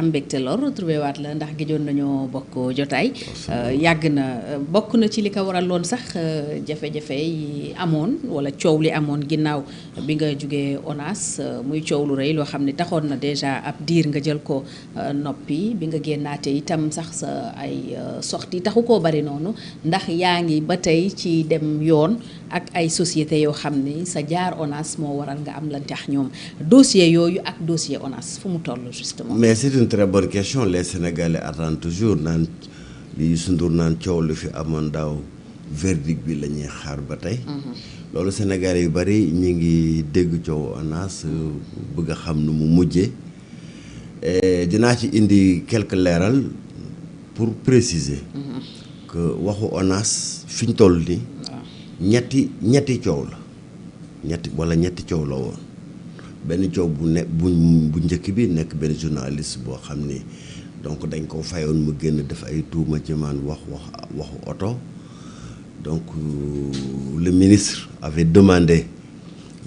am mbégte lool retrouvé waat la ndax gijoon nañoo bokk jotaay yàgg na bokk na ci li ko waral loon sax jafe-jafe yi amoon wala coow li amoon ginnaaw bi nga jugee ONAS muy coow lu rëy loo xam ne taxoon na déjà ab diir nga jël ko noppi bi nga génnaatee itam sax sa ay sorties taxu koo bari noonu ndax yaa ngi ba tey ci dem yoon ak ay sociétés yoo xam ni sa jaar ONAS moo waral nga am lan tax ñoom dossier yooyu ak dossier ONAS fu mu toll justement. Mais c'est une très bonne question. Les Sénégalais attendent toujours naan li Youssou Ndour naan coow lu fi amoon daaw verdict bi la ñuy xaar ba tey. loolu Sénégalais yu bari ñu ngi dégg coow ONAS bëgg a xam nu mu mujjee dinaa ci indi quelques leeral pour préciser. que waxu ONAS fi ñu toll nii. ñetti coow la ñetti coow la woon benn coow bu njëkk bi nekk benn journaliste boo xam ni donc dañ ko fayoon mu génn def ay tuuma ci man waxu oto donc le ministre avait demandé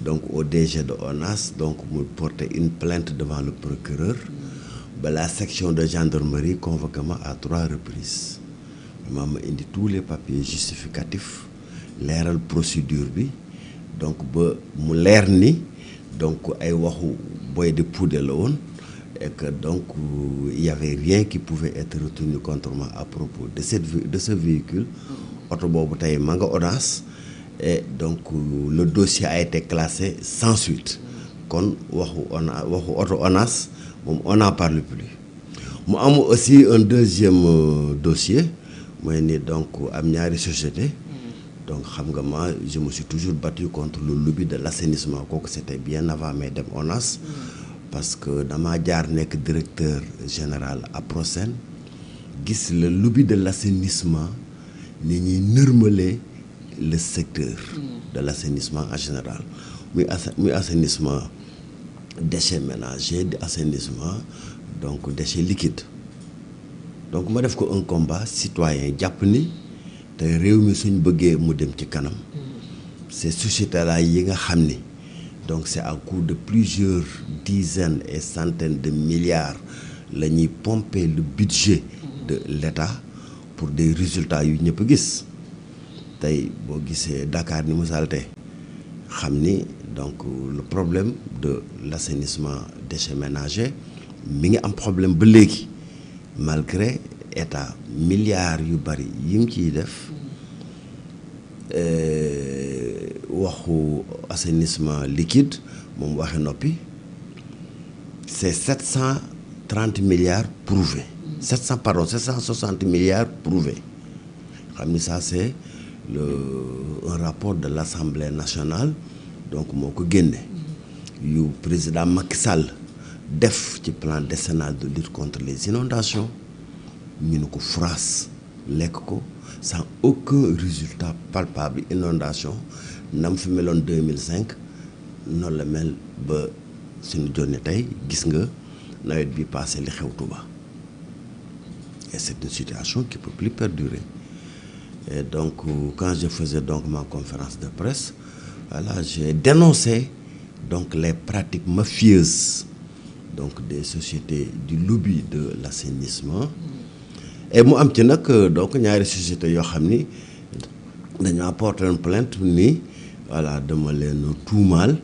donc au DG de ONAS donc mu porter une plainte devant le procureur ba la section de gendarmerie convoqué ma à 3 reprises ma indi tous les papiers justificatifs leeral procédure bi donc ba mu leer ni donc ay waxu boy de poudre la woon et que donc il y avait rien qui pouvait être retenu contre moi à propos de ce véhicule oto boobu tey ma nga ONAS et donc le dossier a été classé sans suite kon waxu oto ONAS moom on n'en parle plus mu am aussi un deuxième dossier mooy ni donc am ñaari société donc xam nga ma je me suis toujours battu contre le lobby de l'assainissement kooku c'était bien avant may dem ONAS parce que damaa jaar nekk directeur général APROSEN gis le lobby de l'assainissement ni ñuy nërmalee le secteur de l'assainissement en général muy assainissement déchets ménagers di assainissement donc déchets liquides donc ma def ko un combat citoyen jàpp ni te réew mi suñ bëggee mu dem ci kanam ces sociétés là yi nga xam ni donc c'est à coût de plusieurs dizaines et centaines de milliards la ñuy pomper le budget de l'État pour des résultats yu ñëpp gis tey boo gisee Dakar ni mu salte xam ni donc le problème de l'assainissement déchets ménagers mi ngi am problème ba léegi malgré état milliards yu bari yim ciy def waxu assainissement liquide moom waxe noppi c'est 730 milliards prouvés 760 milliards prouvés xam ni ça c'est un rapport de l'Assemblée nationale donc moo ko génne yu président Macky Sall def ci plan décennal de lutte contre les inondations ñu ne ko France lekk ko sans aucun résultat palpable inondation nam fi meloon 2005 noonu la mel ba suñu jonne tey gis nga nawet bi passé li xew Touba et c'est une situation qui peut plus perdurer et donc quand je faisais donc ma conférence de presse voilà j'ai dénoncé donc les pratiques mafieuses donc des sociétés du lobby de l'assainissement et mu am ci nag donc ñaari sociétés yoo xam ni dañoo porter une plainte ni voilà dama leen tuumaal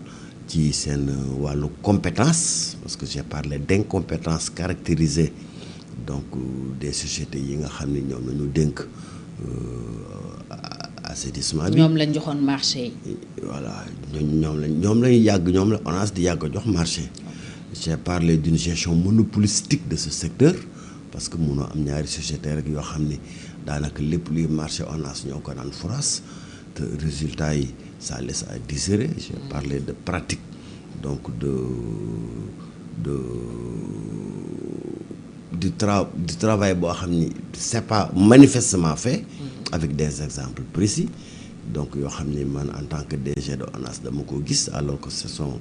ci seen wàllu compétence parce que j'ai parlé d'incompétence caractérisée donc des sociétés yi nga xam ni ñoom lañu dénk assainissement bi. ñoom lañ joxoon marché yi. voilà ñoom lañu yàgg ñoom la ONAS di yàgg jox marché. j'ai parlé d'une gestion monopolistique de ce secteur parce que munoo am ñaari société rek yoo xam ni daanaka lépp luy marché ONAS ñoo ko daan foras te résultat yi ça laisse à désirer. J'ai parlé de pratiques donc du travail boo xam ni c'est pas manifestement fait avec des exemples précis donc yoo xam ni man en tant que DG de ONAS dama ko gis alors que ce sont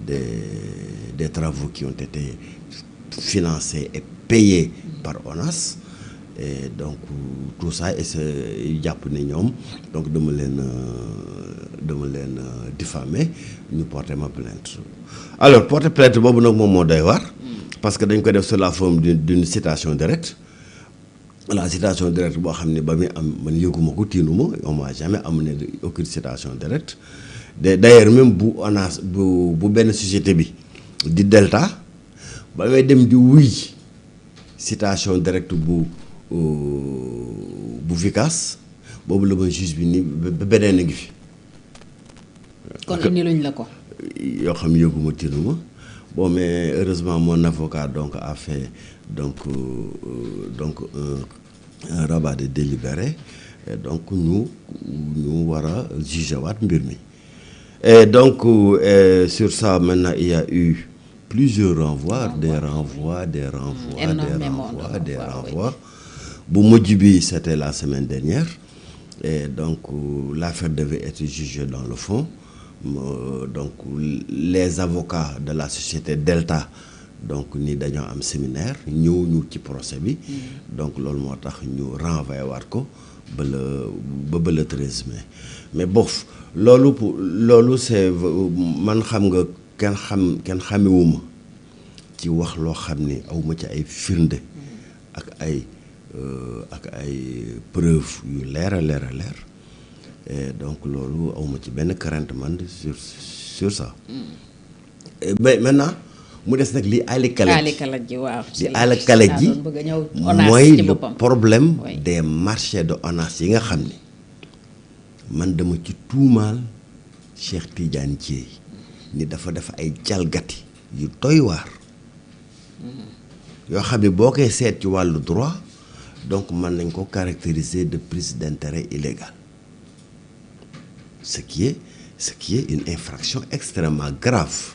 des travaux qui ont été financés et payés par ONAS et donc tout ça et c'est jàpp ne ñoom donc dama leen diffamer ñu porter ma plainte alors porter plainte boobu nag moom moo doy war parce que dañ ko def sur la forme d'une citation directe. La citation directe boo xam ne ba muy am man yëguma ko tiinuma on m'a jamais amené aucune citation directe d'ailleurs même bu ONAS bu benn société bi di Delta ba may dem di wuy citation directe bu Vicas boobu la ma juge bi ni ba beneen a ngi fi. kon indi luñ la ko. yoo xam yëguma tiinuma bon mais heureusement mon avocat donc a fait donc un rabat de délibéré et donc ñu war a juger waat mbir mi et donc sur ça maintenant il y a eu plusieurs renvois des renvois bu mujj bi c'était la semaine dernière et donc l'affaire devait être jugée dans le fond donc les avocats de la société Delta donc ni dañoo am séminaire ñëw ñu ci procès bi donc loolu moo tax ñu renvoyé waat ko ba le 13 mai mais bof loolu c'est man xam nga kenn xamewuma ci wax loo xam ni awma ci ay firnde ak ay preuve yu leer a leer et donc loolu awma ci benn crainte man sur ça mais maintenant mu des nag li aali kalaj ji waaw li aali kalaj ji mooy le problème des marchés de ONAS yi nga xam ni man dama ci tuumaal Cheikh Tidiane Dièye ni dafa def ay jalgati yu doy waar yoo xam ne boo koy seet ci wàllu droit donc mën nañ ko caractériser de prise d'intérêt illégal ce qui est une infraction extrêmement grave.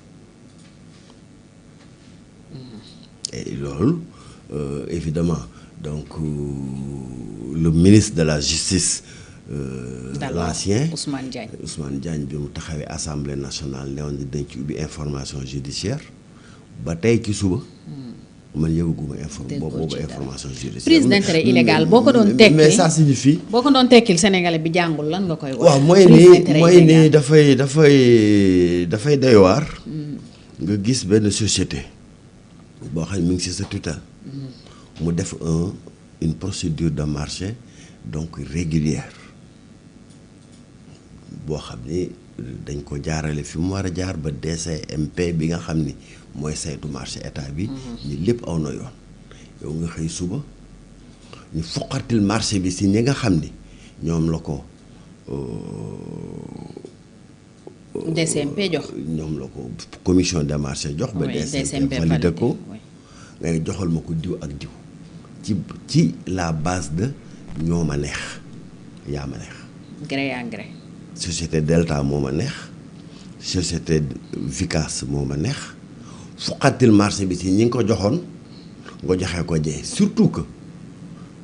Et loolu évidemment donc le ministre de la justice l'ancien Ousmane Diagne bi mu taxawee assemblée nationale ne woon ni dañ ci ubbi information judiciaire ba tey ci suba man yëguma boobu information judiciaire. prise d'intérêt illégal boo ko doon tekki mais ça signifie. boo ko doon tekkil sénégalais bi jàngul lan nga koy wax. waaw mooy nii dafay doy waar. nga gis benn société. boo xam ne mi ngi ci sa tutelle mu def une procédure de marché donc régulière boo xam ni dañ ko jaarale fi mu war a jaar ba DCMP bi nga xam ni mooy saytu marché état bi ñi lépp aw na yoon yow nga xëy suba ñu foqatil marché bi si ñi nga xam ni ñoom la ko DCMP jox ñoom la ko commission des marchés jox ba DCMP validé ko nga ne joxal ma ko diw ak diw ci la base de ñoo ma neex yaa ma neex gré à gré société Delta moo ma neex société Vicas moo ma neex fuqatil marché bi si ñi nga ko joxoon nga joxee ko jee surtout que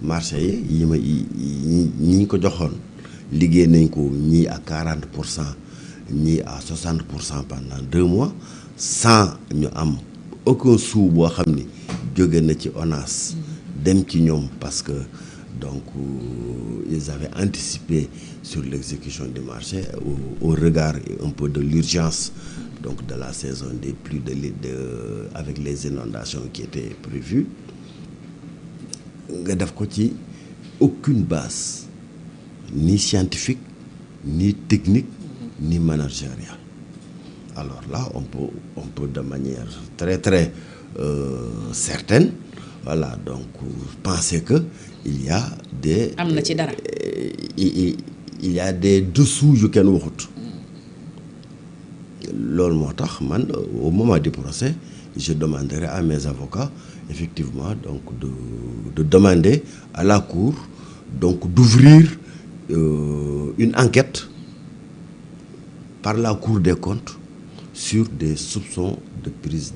marché yi ñi ko joxoon liggéey nañ ko ñii à 40% ñii à 60% pendant 2 mois sans ñu am aucun sou boo xam ni jóge na ci ONAS dem ci ñoom parce que donc ils avaient anticipé sur l'exécution du marché au regard un peu de l'urgence donc de la saison des pluies avec les inondations qui étaient prévues nga def ko ci aucune base ni scientifique ni technique ni managériale. Alors là on peut de manière très très certaine voilà donc penser que il y a des am na ci dara il y a des dessous yu kenn waxut loolu moo tax man au moment du procès je demanderai à mes avocats effectivement donc de demander à la cour donc d'ouvrir une enquête par la Cour des comptes sur des soupçons de prise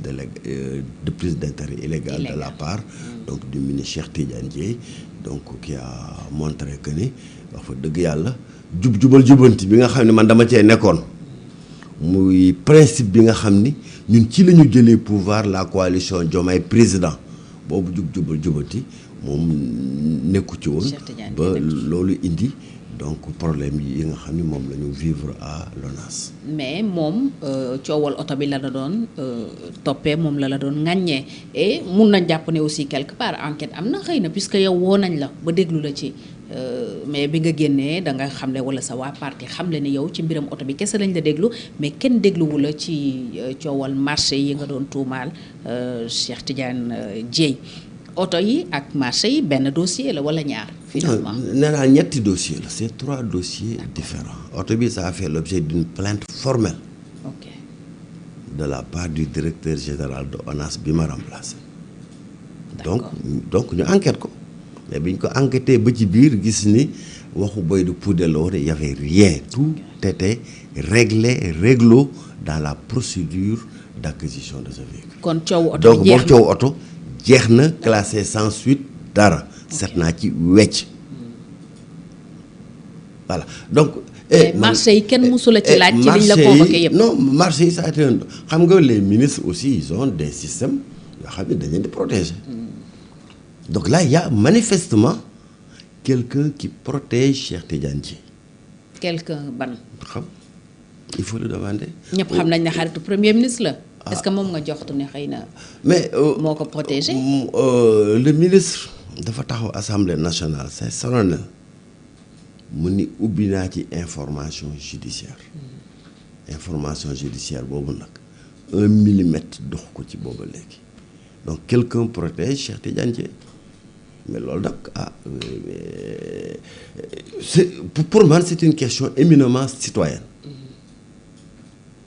d'intérêt illégal de la part donc du ministre Cheikh Tidiane Dièye donc qui a montré que ni wax fa dëgg yàlla jubanti bi nga xam ne man dama cee nekkoon muy principe bi nga xam ni ñun ci la ñu jëlee pouvoir la coalition Diomaye président boobu jubanti moom nekku ci woon ba loolu indi donc problème yi nga xam ni moom la ñu vivre à l'ONAS. mais moom coowal oto bi la doon toppee moom la doon ŋàññee et mun nañ jàpp ne aussi quelque part enquête am na xëy na puisque yow woo nañ la ba déglu la ci mais bi nga génnee da nga xamle wala sa waa parti xamle ni yow ci mbiram oto bi kese lañ la déglu mais kenn dégluwu la ci coowal marché yi nga doon tuumaal Cheikh Tidiane Dièye oto yi ak marché yi benn dossier la wala ñaar. finalement nee naa ñetti dossier la c'est 3 dossiers différents. oto bi ça a fait l'objet d'une plainte formelle. ok de la part du directeur général de ONAS bi ma remplacé. D'accord. donc ñu enquête ko mais biñ ko enquêté ba ci biir gis ni waxu boy de poudre la woon y avait rien, tout était réglo dans la procédure d'acquisition de ce véhicule. kon coow oto donc moom coow oto jeex na classé sans suite dara. set naa ci wecc. voilà donc. marché yi kenn musula ci laaj ci liñ la convoqué yëpp. non marché yi ça a été xam nga les ministres aussi ils ont des systèmes yoo xam ne dañ leen di protéger. donc là il y a manifestement quelqu'un qui protège Cheikh Tidiane Dièye. quelqu'un ban. xam il faut le demander. ñëpp xam nañ ne xaritu premier ministre la. est-ce que moom nga joxtu ne xëy na. mais moo ko protégé. le ministre dafa taxaw assemblée nationale c'est solennel mu ni ubbi naa ci information judiciaire. information judiciaire boobu nag 1 millimètre dox ko ci booba léegi donc quelqu'un protège Cheikh Tidiane Dièye mais loolu nag c'est pour man c'est une question éminemment citoyenne.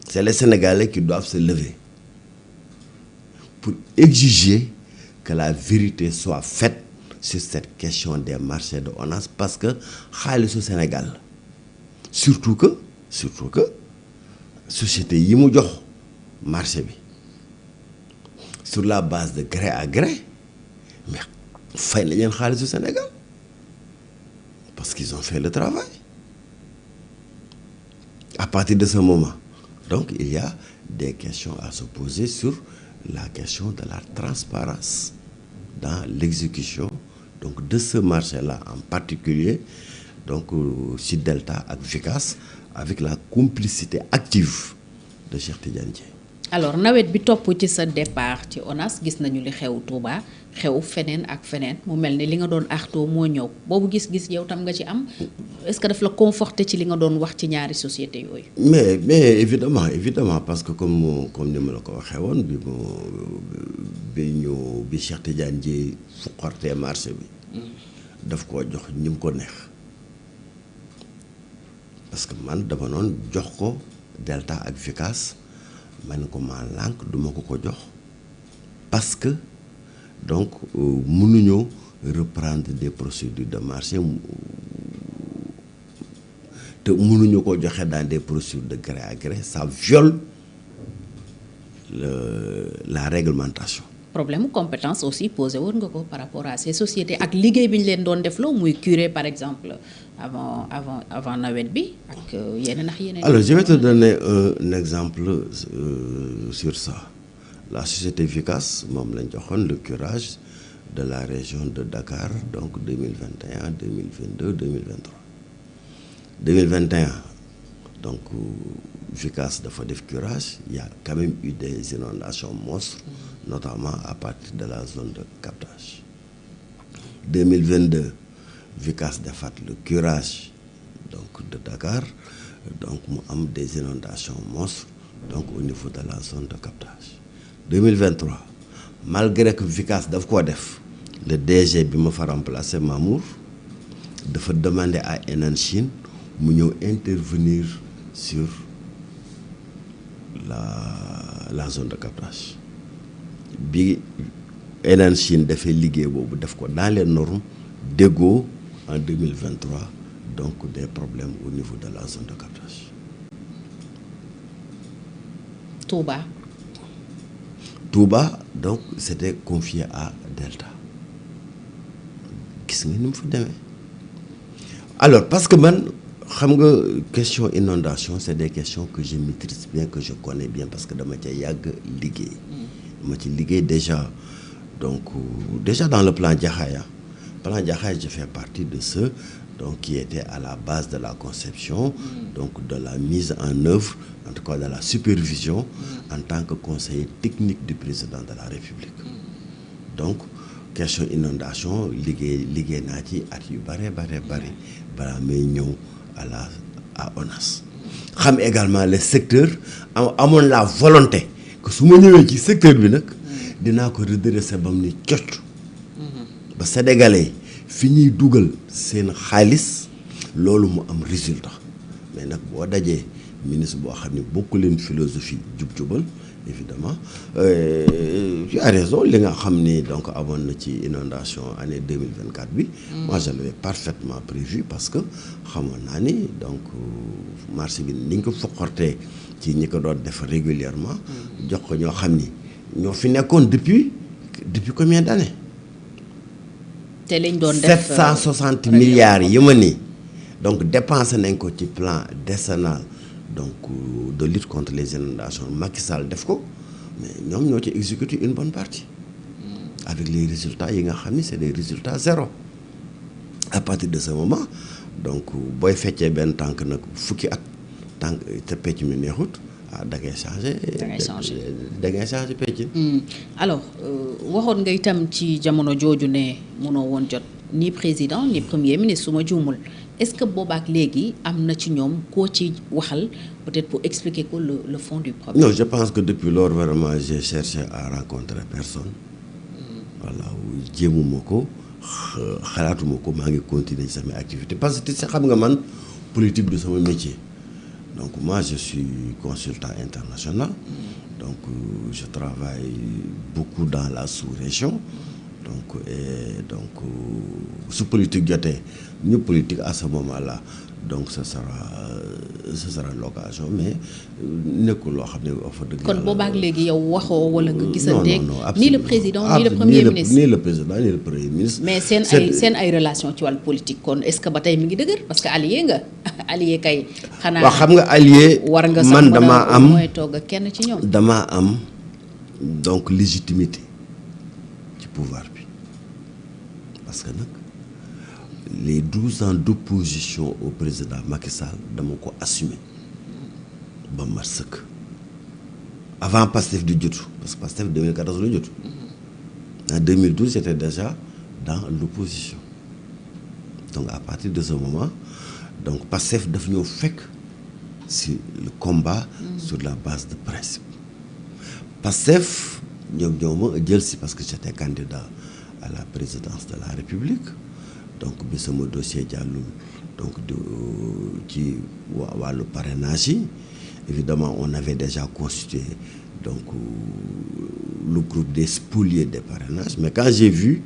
C'est les Sénégalais qui doivent se lever pour exiger que la vérité soit faite sur cette question des marchés de ONAS parce que xaalisu Sénégal surtout que société yi mu jox marché bi sur la base de gré à gré mais fay na leen xaalisu Sénégal parce qu'ils ont fait le travail à partir de ce moment. Donc il y a des questions à se poser sur la question de la transparence dans l'exécution donc de ce marché-là en particulier donc ci Delta ak Vicas avec la complicité active de Cheikh Tidiane Dièye. alors nawet bi topp ci sa départ ci ONAS gis nañu li xew Touba xew feneen ak feneen mu mel ni li nga doon artoo moo ñëw boobu gis-gis yow tam nga ci am est-ce que daf la conforter ci li nga doon wax ci ñaari société yooyu. mais évidemment parce que comme ni ma la ko waxee woon bi Cheikh Tidiane Dièye fuqartee marché bi. daf koo jox ñi mu ko neex parce que man dama noon jox ko Delta ak Vicas. man ko maa lànk duma ko jox parce que donc mënuñoo reprendre des procédures de marché te mënuñu ko joxe dans des procédures de gré à gré ça viole la réglementation. problème compétence aussi posé woon nga ko par rapport à ces sociétés ak liggéey bi ñu leen doon def loo muy curé par exemple avant nawet bi ak yeneen ak yeneen. alors je vais te donner un exemple sur ça la société Vicas moom lañ joxoon le curage de la région de Dakar donc 2021 2022 2023 2021 donc Vicas dafa def curage il y a quand même eu des inondations monstres notamment à partir de la zone de captage 2022 Vicas defaat le curage donc de Dakar donc mu am des inondations monstres donc au niveau de la zone de captage 2023 malgré que Vicas daf koo def le DG bi ma fa remplacer Mamour dafa demander à Enan Chine mu ñëw intervenir sur la zone de captage bi Enan Chine dafay liggéey boobu def ko dans les normes déggoo en 2023 donc des problèmes au niveau de la zone de captage. Touba donc c'était confié à Delta gis nga ni mu fa demee alors parce que man xam nga question inondation c'est des questions que je maîtrise bien que je connais bien parce que dama ca yàgg liggéey. dama ci liggéey déjà donc déjà dans le plan Jaxaay je fais partie de ceux donc qui était à la base de la conception, donc de la mise en œuvre, en tout cas de la supervision, en tant que conseiller technique du président de la République. Donc question inondation liggéey naa ci at yu bare balaa may ñëw à ONAS. xam également les secteurs amoon la volonté que su ma ñëwee ci secteur bi nag dinaa ko redresser ba mu ni cocc ba sénégalais fi ñuy dugal seen xaalis loolu mu am résultat mais nag boo dajee ministre boo xam ne bokku leen philosophie jub-jubal évidemment tu as raison li nga xam ni donc amoon na ci inondation année 2024 bi moi je l'avais parfaitement prévu parce que xamoon naa ni donc marché bi ni ñu ko foqortee ci ñi ko doon def régulièrement jox ko ñoo xam ni ñoo fi nekkoon depuis combien d'années te lañ doon def 760 milliards yi ma nii donc dépensé nañ ko ci plan décennal donc de lutte contre les inondations Macky Sall def ko mais ñoom ñoo ci exécuté une bonne partie avec les résultats yi nga xam ni c'est des résultats zéro à partir de ce moment donc booy feccee benn tànk nag fukki at tànk te pecc mi neexut da ngay changé pecc. alors waxoon nga itam ci jamono jooju ne mënoo woon jot ni président ni premier ministre su ma juumul est-ce que boobaak léegi am na ci ñoom koo ci waxal peut-être pour expliquer ko le fond du problème. Non, je pense que depuis lors vraiment j'ai cherché à rencontrer personne. Voilà jéemuma ko xalaatuma ko maa ngi continuer samay activité parce que xam nga man politique du sama métier. Donc moi je suis consultant international. Donc je travaille beaucoup dans la sous-région. Donc su politique jotee ñu politique à ce moment-là donc ce sera l'occasion mais nekkul loo xam ne fa dëgg kon boobaak léegi yow waxoo wala nga gisanteeg ni le président ni le premier ministre ni le président ni le premier ministre mais seen ay relation ci wàllu politique kon est-ce que ba tey mi ngi dëgër parce que allié nga allié kay xanaa waaw xam nga allié war nga man damaa am mooy toog ak kenn ci ñoom damaa am donc légitimité ci pouvoir bi parce que nag les 12 ans d'opposition au président Macky Sall dama ko assumer ba mat sëkk avant Pastef di jotu parce que Pastef 2014 la jotu en 2012 j'étais déjà dans l'opposition donc à partir de ce moment donc Pastef daf ñoo fekk si le combat sur la base de principe Pastef ñoom ma jël si parce que j'étais candidat à la présidence de la République donc bi sama dossier jàllul donc ci wàllu parrainage yi évidemment on avait déjà constitué donc le groupe des spoliés des parrainages mais quand j'ai vu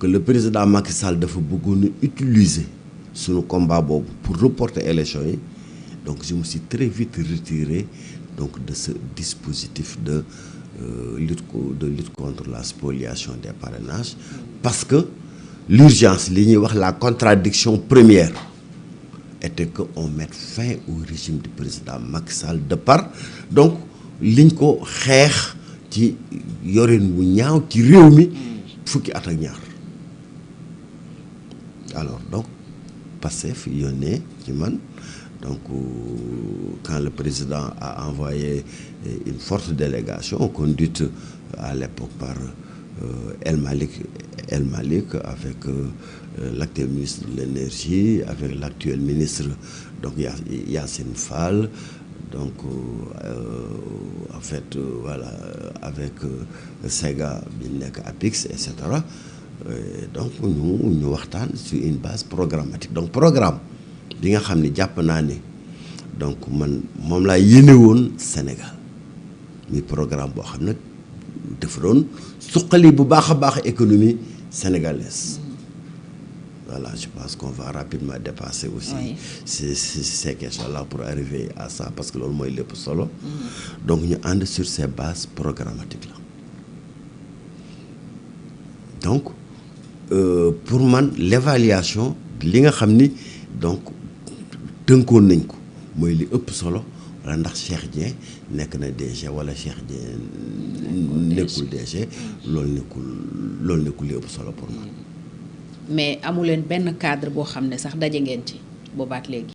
que le président Macky Sall dafa bëggoon utiliser sunu combat boobu pour reporter élection yi donc je me suis très vite retiré donc de ce dispositif de lutte contre la spoliation des parrainages parce que l'urgence li ñuy wax la contradiction première était que on mette fin au régime du président Macky Sall de par donc liñ ko xeex ci yorin bu ñaaw ci réew mi fukki at ak ñaar alors donc Pastef yónnee ci man donc quand le président a envoyé une forte délégation conduite à l'époque par El Malick avec l'actuel ministre de l'énergie avec l'actuel ministre donc Yacine Fall donc en fait voilà avec Sega bi nekk APIX et cetera donc ñu waxtaan sur une base programmatique donc programme bi nga xam ne jàpp naa ne donc man moom laa yéene woon Sénégal muy programme boo xam ne dafa doon suqali bu baax a baax économie sénégalaise voilà je pense qu'on va rapidement dépasser aussi ces questions-là pour arriver à ça parce que loolu mooy lépp solo donc ñu ànd sur ces bases programmatiques là donc pour man l'évaluation li nga xam ni donc tënkoon nañ ko mooy li ëpp solo wala ndax Cheikh Dieng nekk na DG wala Cheikh Dieng nekkul DG loolu nekkul li ëpp solo pour man mais amu leen benn cadre boo xam ne sax daje ngeen ci boobaat léegi.